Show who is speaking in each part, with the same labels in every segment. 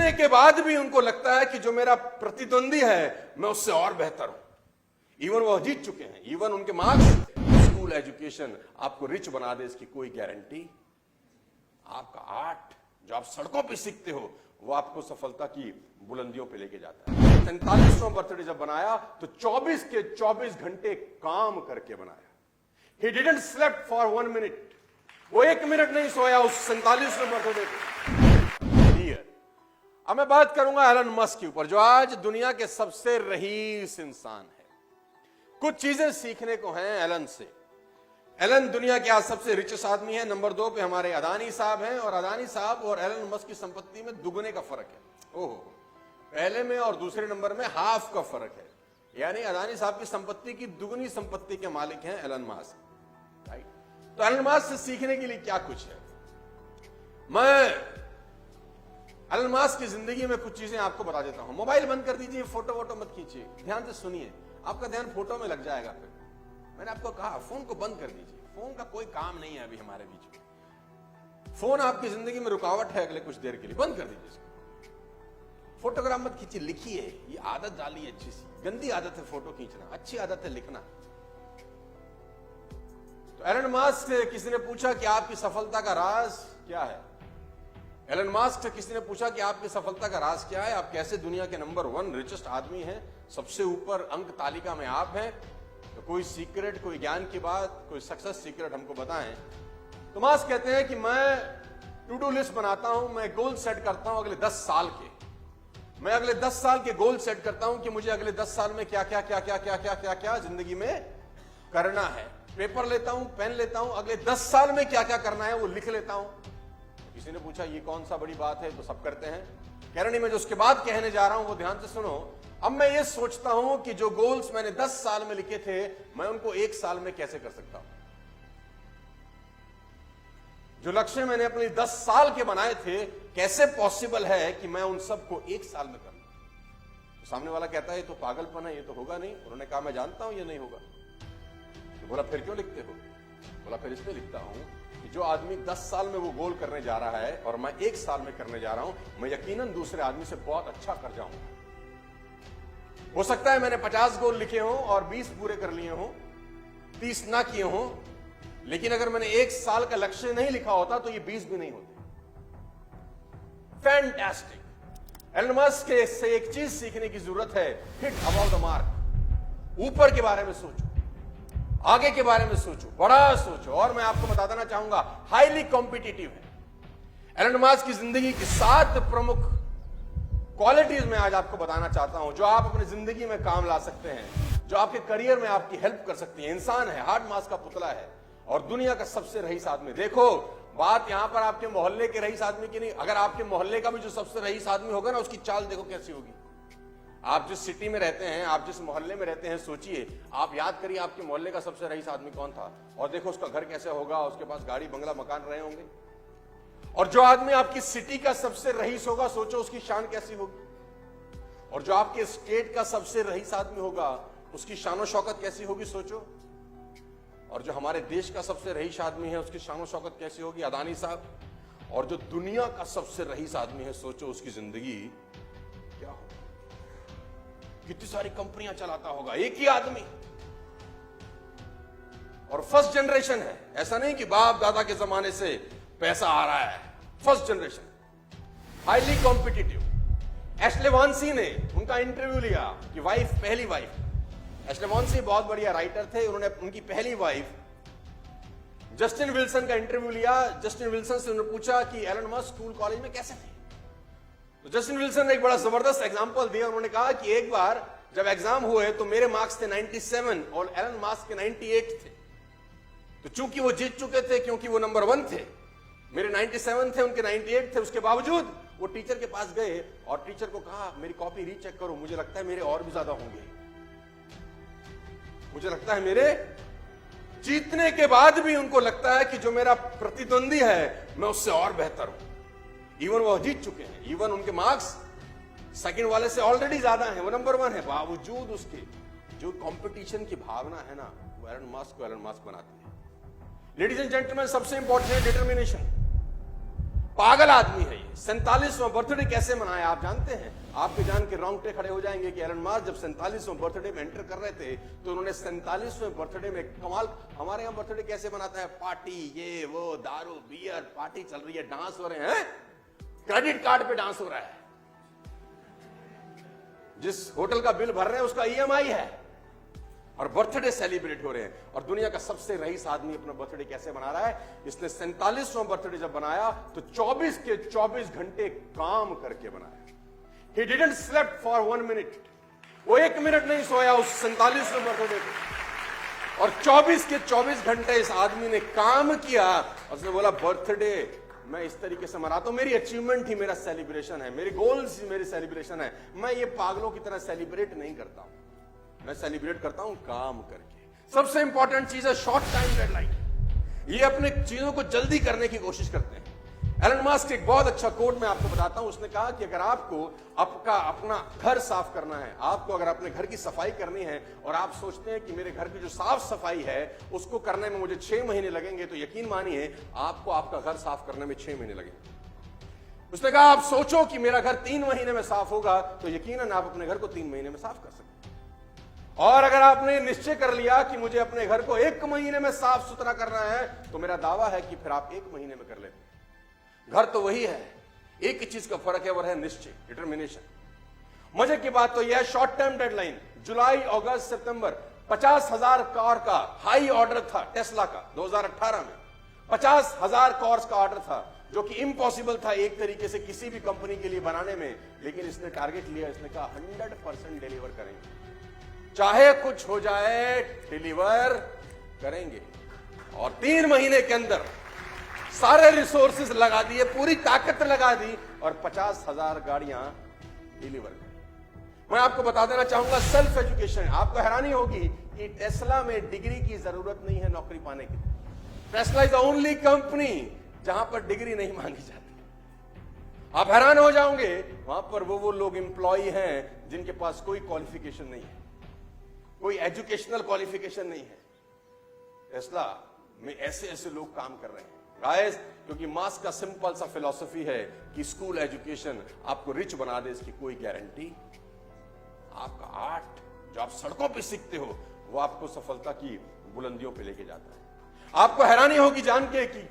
Speaker 1: जीतने के बाद भी उनको लगता है कि जो मेरा प्रतिद्वंदी है मैं उससे और बेहतर हूं। इवन वो जीत चुके हैं, इवन उनके मार्क्स, स्कूल एजुकेशन आपको रिच बना दे इसकी कोई गारंटी। आपका आर्ट जो आप सड़कों पे सीखते हो वो आपको सफलता की बुलंदियों पे लेके जाता है। 43वां बर्थडे जब बनाया तो 24 के 24 घंटे काम करके बनाया। He didn't slept for 1 minute। वो 1 मिनट नहीं सोया उस 47वें बर्थडे पे। अब मैं बात करूंगा एलन मस्क के ऊपर, जो आज दुनिया के सबसे रईस इंसान है। कुछ चीजें सीखने को हैं एलन से। एलन दुनिया के आज सबसे रिचेस्ट आदमी है। नंबर 2 पे हमारे अदानी साहब हैं, और अदानी साहब और एलन मस्क की संपत्ति में दुगने का फर्क है। ओहो, पहले में और दूसरे नंबर में हाफ का फर्क है। यानी अदानी साहब की संपत्ति की दुगनी संपत्ति के मालिक हैं एलन मस्क, राइट। तो एलन मस्क से सीखने के लिए क्या कुछ है, मैं एलन मस्क की जिंदगी में कुछ चीजें आपको बता देता हूं। मोबाइल बंद कर दीजिए, फोटो वोटो मत खींचिए, ध्यान से सुनिए, आपका ध्यान फोटो में लग जाएगा। फिर मैंने आपको कहा फोन को बंद कर दीजिए, फोन का कोई काम नहीं है अभी हमारे बीच में। फोन आपकी जिंदगी में रुकावट है अगले कुछ देर के लिए, बंद कर दीजिए इसको। फोटोग्राफ मत खींचिए, लिखिए। ये आदत डालिए अच्छी सी। गंदी आदत है फोटो खींचना, अच्छी आदत है लिखना। तो एलन मस्क से किसी ने पूछा कि आपकी सफलता का राज क्या है। एलन मस्क से किसी ने पूछा कि आपकी सफलता का राज क्या है, आप कैसे दुनिया के नंबर 1 रिचेस्ट आदमी हैं, सबसे ऊपर अंक तालिका में आप हैं। तो कोई सीक्रेट, कोई ज्ञान की बात, कोई सक्सेस सीक्रेट हमको बताएं। तो मस्क कहते हैं कि मैं टू डू लिस्ट बनाता हूं, मैं गोल सेट करता हूं अगले 10 साल के। मैं अगले 10 साल के गोल सेट करता हूं कि मुझे अगले 10 साल में क्या क्या क्या क्या क्या क्या क्या क्या जिंदगी में करना है। पेपर लेता हूं, पेन लेता हूं, अगले 10 साल में क्या क्या करना है वो लिख लेता हूं। किसी ने पूछा ये कौन सा बड़ी बात है, तो सब करते हैं। कह रहे नहीं, मैं जो उसके बाद कहने जा रहा हूं वो ध्यान से सुनो। अब मैं ये सोचता हूं कि जो गोल्स मैंने 10 साल में लिखे थे मैं उनको 1 साल में कैसे कर सकता हूं। जो लक्ष्य मैंने अपने 10 साल के बनाए थे, कैसे पॉसिबल है कि मैं उन सबको 1 साल में कर लूं। तो सामने वाला कहता है ये तो पागलपन है, ये तो होगा नहीं। उन्होंने कहा मैं जानता हूं ये नहीं होगा। तो बोला फिर क्यों लिखते हो। बोला फिर इसलिए लिखता हूं कि जो आदमी 10 साल में वो गोल करने जा रहा है और मैं 1 साल में करने जा रहा हूं, मैं यकीनन दूसरे आदमी से बहुत अच्छा कर जाऊंगा। हो सकता है मैंने 50 गोल लिखे हों और 20 पूरे कर लिए हों, 30 ना किए हों, लेकिन अगर मैंने 1 साल का लक्ष्य नहीं लिखा होता तो ये 20 भी नहीं होते। फैंटास्टिक। एलन मस्क से एक चीज सीखने की जरूरत है, हिट अबाउट द मार्क। ऊपर के बारे में सोचो, आगे के बारे में सोचो, बड़ा सोचो। और मैं आपको बता देना चाहूंगा हाईली कॉम्पिटिटिव है। एलन मस्क की जिंदगी की 7 प्रमुख क्वालिटीज मैं आज आपको बताना चाहता हूं जो आप अपनी जिंदगी में काम ला सकते हैं, जो आपके करियर में आपकी हेल्प कर सकती है। इंसान है, हार्ड मास का पुतला है और दुनिया का सबसे रईस आदमी। देखो बात यहां पर आपके मोहल्ले के रईस आदमी की नहीं, अगर आपके मोहल्ले का भी जो सबसे रईस आदमी होगा ना, उसकी चाल देखो कैसी होगी। आप जिस सिटी में रहते हैं, आप जिस मोहल्ले में रहते हैं, सोचिए, आप याद करिए आपके मोहल्ले का सबसे रईस आदमी कौन था, और देखो उसका घर कैसे होगा, उसके पास गाड़ी बंगला मकान रहे होंगे। और जो आदमी आपकी सिटी का सबसे रईस होगा, सोचो उसकी शान कैसी होगी। और जो आपके स्टेट का सबसे रईस आदमी होगा, उसकी शान शौकत कैसी होगी, सोचो। और जो हमारे देश का सबसे रईस आदमी है, उसकी शान शौकत कैसी होगी, अदानी साहब। और जो दुनिया का सबसे रईस आदमी है, सोचो उसकी जिंदगी क्या होगी, कितनी सारी कंपनियां चलाता होगा एक ही आदमी। और फर्स्ट जनरेशन है, ऐसा नहीं कि बाप दादा के जमाने से पैसा आ रहा है। First generation, highly competitive. Ashley Vance ने उनका इंटरव्यू लिया कि वाइफ, पहली वाइफ। एशले वॉन्सी बहुत बढ़िया राइटर थे, उन्होंने उनकी पहली वाइफ जस्टिन विल्सन का इंटरव्यू लिया। जस्टिन विल्सन से उन्होंने पूछा कि एलन मस्क स्कूल कॉलेज में कैसे थे। तो जस्टिन विल्सन ने एक बड़ा जबरदस्त एग्जांपल दिया। उन्होंने कहा कि एक बार जब एग्जाम हुए तो मेरे मार्क्स थे 97 और एलन मस्क के 98 थे। तो चूंकि वो जीत चुके थे, क्योंकि वो नंबर 1 थे, मेरे 97 थे, उनके 98 थे, उसके बावजूद वो टीचर के पास गए और टीचर को कहा मेरी कॉपी रीचेक करो, मुझे लगता है मेरे और भी ज्यादा होंगे, मुझे लगता है मेरे। जीतने के बाद भी उनको लगता है कि जो मेरा प्रतिद्वंदी है मैं उससे और बेहतर हूं। इवन वो जीत चुके हैं, इवन उनके मार्क्स सेकंड वाले से ऑलरेडी ज्यादा हैं, वो नंबर 1 है, बावजूद उसके जो कंपटीशन की भावना है ना, वो एलन मस्क को एलन मस्क बनाती है। लेडीज एंड जेंटलमैन, सबसे इंपॉर्टेंट है डिटर्मिनेशन। पागल आदमी है ये। 47वां बर्थडे कैसे मनाया आप जानते हैं? आपके जान के रोंगटे खड़े हो जाएंगे कि एलन मास्क जब 47वां बर्थडे में एंटर कर रहे थे तो उन्होंने 47वें बर्थडे में कमाल। हमारे यहां बर्थडे कैसे मनाता है? पार्टी, ये वो, दारू बियर, पार्टी चल रही है, डांस हो रहे हैं, क्रेडिट कार्ड पे डांस हो रहा है, जिस होटल का बिल भर रहे हैं उसका ईएमआई है, और बर्थडे सेलिब्रेट हो रहे हैं। और दुनिया का सबसे रईस आदमी अपना बर्थडे कैसे मना रहा है? इसने 47वां बर्थडे जब बनाया तो 24 के 24 घंटे काम करके बनाया। He didn't slept for 1 minute. वो 1 मिनट नहीं सोया उस 47वें बर्थडे पे, और 24 के 24 घंटे इस आदमी ने काम किया। और उसने बोला बर्थडे मैं इस तरीके से मनाता हूं, मेरी अचीवमेंट ही मेरा सेलिब्रेशन है, मेरी गोल्स ही मेरी सेलिब्रेशन है। मैं ये पागलों की तरह सेलिब्रेट नहीं करता हूं, मैं सेलिब्रेट करता हूं काम करके। सबसे इंपॉर्टेंट चीज है शॉर्ट टाइम डेडलाइन। ये अपने चीजों को जल्दी करने की कोशिश करते हैं। एलन मास्क एक बहुत अच्छा कोट मैं आपको बताता हूं। उसने कहा कि अगर आपको आपका अपना घर साफ करना है, आपको अगर अपने घर की सफाई करनी है, और आप सोचते हैं कि मेरे घर की जो साफ सफाई है उसको करने में मुझे 6 महीने लगेंगे, तो यकीन मानिए आपको आपका घर साफ करने में 6 महीने लगेंगे। उसने कहा आप सोचो कि मेरा घर 3 महीने में साफ होगा, तो यकीनन आप अपने घर को 3 महीने में साफ कर सकते हैं। और अगर आपने निश्चय कर लिया कि मुझे अपने घर को 1 महीने में साफ सुथरा करना है, तो मेरा दावा है कि फिर आप 1 महीने में कर लेते। घर तो वही है, एक ही चीज का फर्क है, वो है निश्चय, डिटर्मिनेशन। मजे की बात तो यह है शॉर्ट टर्म डेडलाइन जुलाई, अगस्त, सितंबर 50,000 कार का हाई ऑर्डर था टेस्ला का 2018 में। 50,000 कार्स का ऑर्डर था, जो कि इम्पॉसिबल था एक तरीके से किसी भी कंपनी के लिए बनाने में, लेकिन इसने टारगेट लिया। इसने कहा 100% डिलीवर करेंगे, चाहे कुछ हो जाए डिलीवर करेंगे। और 3 महीने के अंदर सारे रिसोर्सेज लगा दिए, पूरी ताकत लगा दी, और 50,000 गाड़ियां डिलीवर की। मैं आपको बता देना चाहूंगा सेल्फ एजुकेशन। आपको हैरानी होगी कि टेस्ला में डिग्री की जरूरत नहीं है नौकरी पाने की। Tesla is the only company जहां पर डिग्री नहीं मांगी जाती। आप हैरान हो जाओगे, वहां पर वो लोग एम्प्लॉय हैं जिनके पास कोई क्वालिफिकेशन नहीं है, कोई एजुकेशनल क्वालिफिकेशन नहीं है। टेस्ला में ऐसे ऐसे लोग काम कर रहे हैं गाइस, क्योंकि मास्क का सिंपल सा फिलॉसफी है कि स्कूल एजुकेशन आपको रिच बना दे, इसकी कोई गारंटी। आपका आर्ट जो आप सड़कों पे सीखते हो वो आपको सफलता की बुलंदियों पे लेके जाता है। आपको हैरानी होगी जान के कि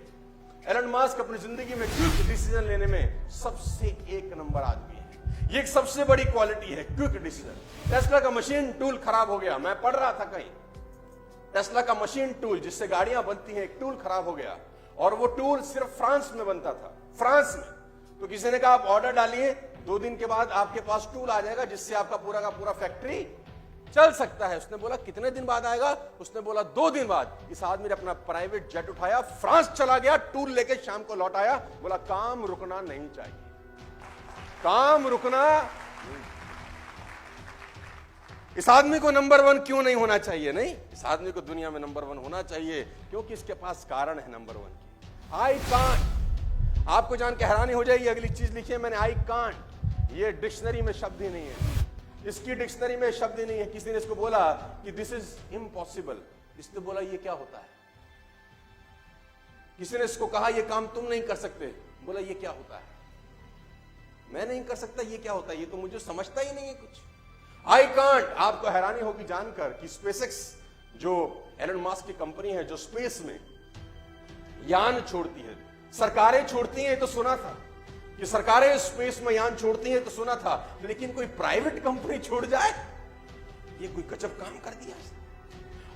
Speaker 1: एलन मास्क अपनी जिंदगी में क्विक डिसीजन लेने में सबसे 1 नंबर आदमी है। ये एक सबसे बड़ी क्वालिटी है, क्विक डिसीजन। टेस्ला का मशीन टूल खराब हो गया, मैं पढ़ रहा था कहीं, टेस्ला का मशीन टूल जिससे गाड़ियां बनती हैं, एक टूल खराब हो गया, और वो टूल सिर्फ फ्रांस में बनता था, फ्रांस में। तो किसी ने कहा आप ऑर्डर डालिए, 2 दिन के बाद आपके पास टूल आ जाएगा जिससे आपका पूरा का पूरा फैक्ट्री चल सकता है। उसने बोला कितने दिन बाद आएगा? उसने बोला 2 दिन बाद। इस आदमी ने अपना प्राइवेट जेट उठाया, फ्रांस चला गया, टूल लेके शाम को लौट आया, बोला काम रुकना नहीं चाहिए, काम रुकना। इस आदमी को नंबर 1 क्यों नहीं होना चाहिए? नहीं, इस आदमी को दुनिया में नंबर 1 होना चाहिए, क्योंकि इसके पास कारण है नंबर 1 की। I can't. आपको जान के हैरानी हो जाएगी, अगली चीज लिखिए मैंने, आई कांट। ये डिक्शनरी में शब्द ही नहीं है, इसकी डिक्शनरी में शब्द ही नहीं है। किसी ने इसको बोला कि दिस इज इम्पॉसिबल, इसने बोला ये क्या होता है। किसी ने इसको कहा ये काम तुम नहीं कर सकते, बोला ये क्या होता है, मैं नहीं कर सकता, ये क्या होता है, ये तो मुझे समझता ही नहीं है कुछ। I can't. आपको हैरानी होगी जानकर कि स्पेसएक्स जो एलन मास्क की कंपनी है, जो स्पेस में यान छोड़ती है, सरकारें छोड़ती हैं तो सुना था कि सरकारें स्पेस में यान छोड़ती हैं तो सुना था, लेकिन कोई प्राइवेट कंपनी छोड़ जाए, ये कोई गजब काम कर दिया।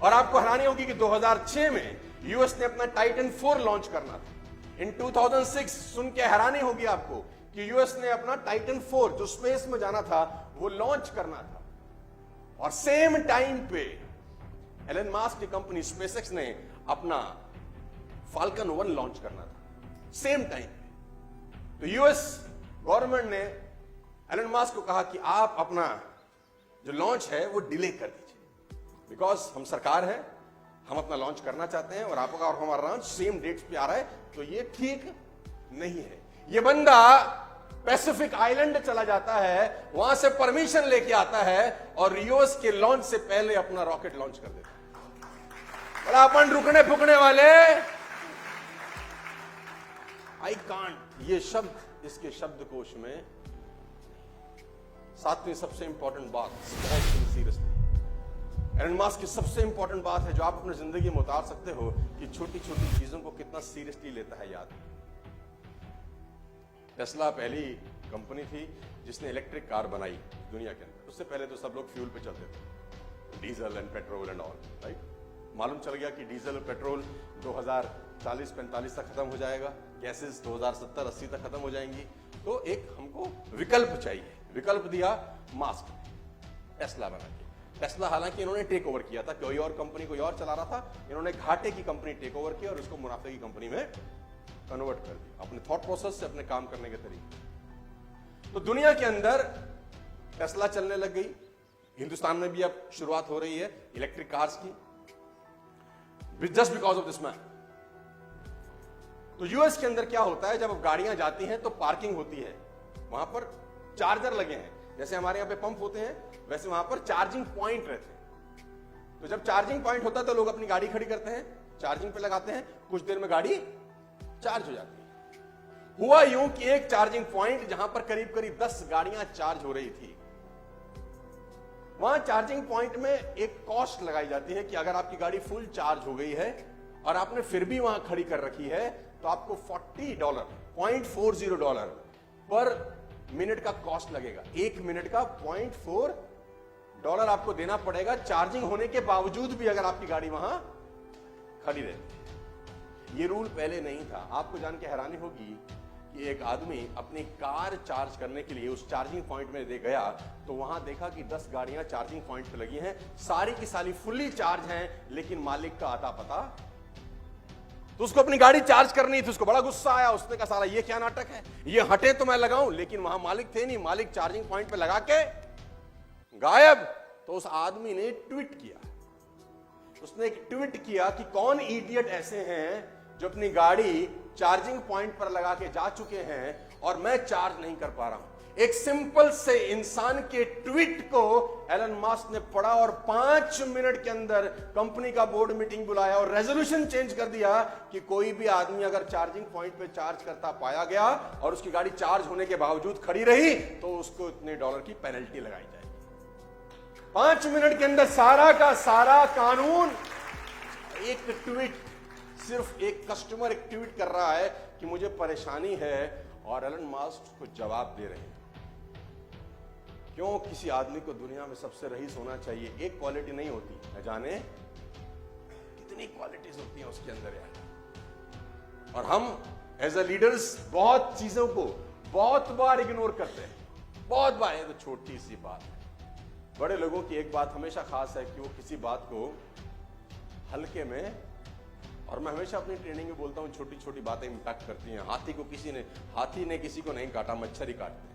Speaker 1: और आपको हैरानी होगी कि 2006 में यूएस ने अपना टाइटन 4 लॉन्च करना था। इन 2006 सुन के हैरानी होगी आपको कि यूएस ने अपना टाइटन 4 जो स्पेस में जाना था वो लॉन्च करना था, और सेम टाइम पे एलन मास्क की कंपनी स्पेसएक्स ने अपना फाल्कन 1 लॉन्च करना था, सेम टाइम पे। तो यूएस गवर्नमेंट ने एलन मास्क को कहा कि आप अपना जो लॉन्च है वो डिले कर दीजिए, बिकॉज हम सरकार है, हम अपना लॉन्च करना चाहते हैं और आपका और हमारा लॉन्च सेम डेट्स पे आ रहा है, तो ये ठीक नहीं है। ये बंदा पैसिफिक आइलैंड चला जाता है, वहां से परमिशन लेके आता है और यूएस के लॉन्च से पहले अपना रॉकेट लॉन्च कर देता है। बड़ा अपन रुकने फुकने वाले, आई कांट, ये शब्द इसके शब्दकोश में। सातवीं सबसे इंपॉर्टेंट बात, सीरियसली। एलन मस्क की सबसे इंपॉर्टेंट बात है जो आप अपनी जिंदगी में उतार सकते हो कि छोटी छोटी चीजों को कितना सीरियसली लेता है याद। टेस्ला पहली कंपनी थी जिसने इलेक्ट्रिक कार बनाई दुनिया के अंदर। उससे पहले तो सब लोग फ्यूल पे चलते थे, diesel and petrol and all, right. मालूम चल गया कि डीजल और पेट्रोल 2040-45 तक खत्म हो जाएगा, गैसेस 2070-80 तक खत्म हो जाएंगी। तो एक हमको विकल्प चाहिए। विकल्प दिया मास्क, टेस्ला बना के। टेस्ला हालांकि इन्होंने टेक ओवर किया था, कोई और कंपनी कोई और चला रहा था, इन्होंने घाटे की कंपनी टेक ओवर की और उसको मुनाफे की कंपनी में कन्वर्ट कर दिया, अपने थॉट प्रोसेस से, अपने काम करने के तरीके। तो दुनिया के अंदर टेस्ला चलने लग गई। हिंदुस्तान में भी अब शुरुआत हो रही है इलेक्ट्रिक कार्स की, just because of this man. तो यूएस के अंदर क्या होता है, जब गाड़ियां जाती हैं तो पार्किंग होती है, वहां पर चार्जर लगे हैं। जैसे हमारे यहां पे पंप होते हैं वैसे वहां पर चार्जिंग पॉइंट रहते हैं। तो जब चार्जिंग पॉइंट होता है तो लोग अपनी गाड़ी खड़ी करते हैं, चार्जिंग पे लगाते हैं, कुछ देर में गाड़ी चार्ज हो जाती है। हुआ यूं कि एक चार्जिंग पॉइंट जहां पर करीब करीब 10 गाड़ियां चार्ज हो रही थी, वहां चार्जिंग पॉइंट में एक कॉस्ट लगाई जाती है कि अगर आपकी गाड़ी फुल चार्ज हो गई है और आपने फिर भी वहां खड़ी कर रखी है तो आपको $40 पर मिनट का कॉस्ट लगेगा। 1 मिनट का $0.4 आपको देना पड़ेगा, चार्जिंग होने के बावजूद भी अगर आपकी गाड़ी वहां खड़ी रहती। ये रूल पहले नहीं था। आपको जान के हैरानी होगी कि एक आदमी अपनी कार चार्ज करने के लिए उस चार्जिंग पॉइंट में दे गया तो वहां देखा कि 10 गाड़ियां चार्जिंग पॉइंट पे लगी हैं, सारी की सारी फुल्ली चार्ज हैं, लेकिन मालिक का आता पता। तो उसको अपनी गाड़ी चार्ज करनी थी, उसको बड़ा गुस्सा आया। उसने कहा साला ये क्या नाटक है, ये हटे तो मैं लगाऊं, लेकिन वहां मालिक थे नहीं, मालिक चार्जिंग पॉइंट पे लगा के गायब। तो उस आदमी ने ट्वीट किया, उसने एक ट्वीट किया कि कौन इडियट ऐसे हैं जो अपनी गाड़ी चार्जिंग पॉइंट पर लगा के जा चुके हैं और मैं चार्ज नहीं कर पा रहा हूं। एक सिंपल से इंसान के ट्वीट को एलन मस्क ने पढ़ा और 5 मिनट के अंदर कंपनी का बोर्ड मीटिंग बुलाया और रेजोल्यूशन चेंज कर दिया कि कोई भी आदमी अगर चार्जिंग पॉइंट पे चार्ज करता पाया गया और उसकी गाड़ी चार्ज होने के बावजूद खड़ी रही तो उसको इतने $1 की पेनल्टी लगाई जाएगी। 5 मिनट के अंदर सारा का सारा कानून। एक ट्वीट, सिर्फ एक कस्टमर एक ट्वीट कर रहा है कि मुझे परेशानी है और एलन मस्क को जवाब दे रहे हैं। क्यों किसी आदमी को दुनिया में सबसे रईस होना चाहिए? एक क्वालिटी नहीं होती, न जाने कितनी क्वालिटीज होती हैं उसके अंदर यार। और हम एज अ लीडर्स बहुत चीजों को बहुत बार इग्नोर करते हैं, बहुत बार। ये तो छोटी सी बात है। बड़े लोगों की एक बात हमेशा खास है कि वो किसी बात को हल्के में, और मैं हमेशा अपनी ट्रेनिंग में बोलता हूं छोटी छोटी बातें इंपैक्ट करती हैं। हाथी ने किसी को नहीं काटा, मच्छर ही काटते।